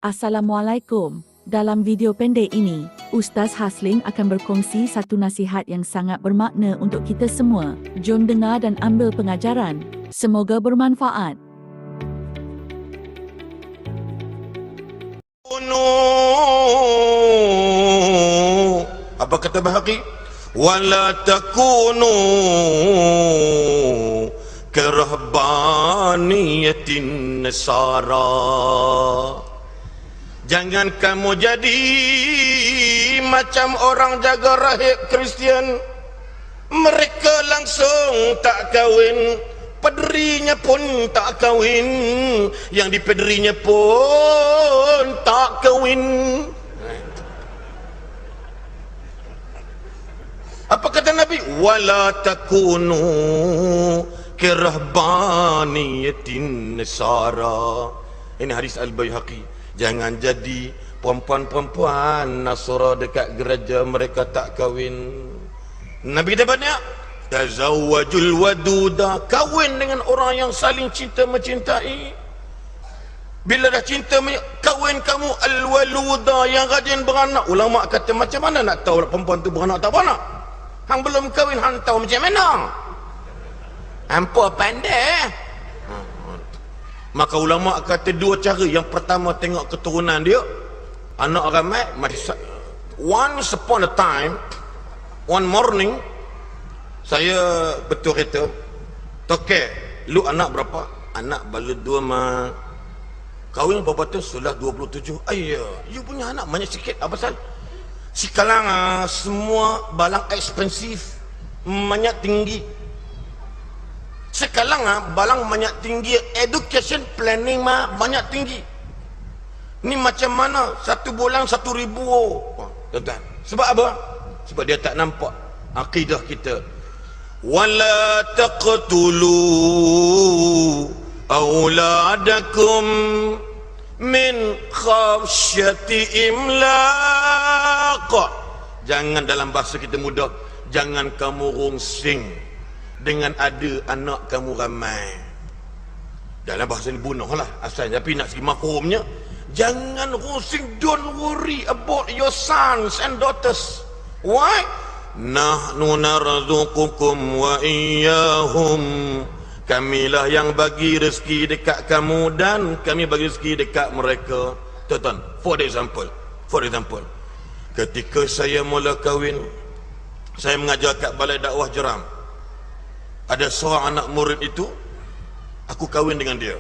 Assalamualaikum. Dalam video pendek ini, Ustaz Hasling akan berkongsi satu nasihat yang sangat bermakna untuk kita semua. Jom dengar dan ambil pengajaran. Semoga bermanfaat. Apa kata Bahaqi? Wala takunu kerahbaniyatin nasara. Jangan kamu jadi macam orang jaga rahib Kristian. Mereka langsung tak kahwin, pederinya pun tak kahwin, yang dipederinya pun tak kahwin. Apa kata Nabi? Wala takunu kirahbaniyatin nasara. Ini hadis Al-Baihaqi. Jangan jadi perempuan-perempuan Nasara dekat gereja, mereka tak kahwin. Nabi kata banyak, tazawwajul waduda, kahwin dengan orang yang saling cinta mencintai. Bila dah cinta, kahwin kamu al-waluda, yang rajin beranak. Ulama kata macam mana nak tahu perempuan tu beranak tak beranak? Hang belum kahwin, hang tahu macam mana? Hampa pandai. Maka ulama kata dua cara. Yang pertama, tengok keturunan dia, anak ramai. Once upon a time, one morning, saya betul kereta, tokek, lu anak berapa? Anak bala dua mah. Kahwin berapa tu? Sudah 27. Ayah, you punya anak banyak sikit. Apa pasal? Sekarang semua balang ekspensif, banyak tinggi. Sekarang balang banyak tinggi, education planning mah banyak tinggi. Ni macam mana? 1 bulan 1,000. Tuan-tuan, sebab apa? Sebab dia tak nampak akidah kita. Wala taqtulu auladakum min khafsyati imlaq. Jangan, dalam bahasa kita mudah, jangan kamu rungsing dengan ada anak kamu ramai. Dalam bahasa ni bunuh lah asalnya, tapi nak segi mafhumnya, jangan rungsing. Don't worry about your sons and daughters. Why? Nahnu narzuqukum wa iyyahum. Kamilah yang bagi rezeki dekat kamu dan kami bagi rezeki dekat mereka. Tuan-tuan, for example, ketika saya mula kahwin, saya mengajar kat Balai Dakwah Jeram. Ada seorang anak murid itu, aku kahwin dengan dia.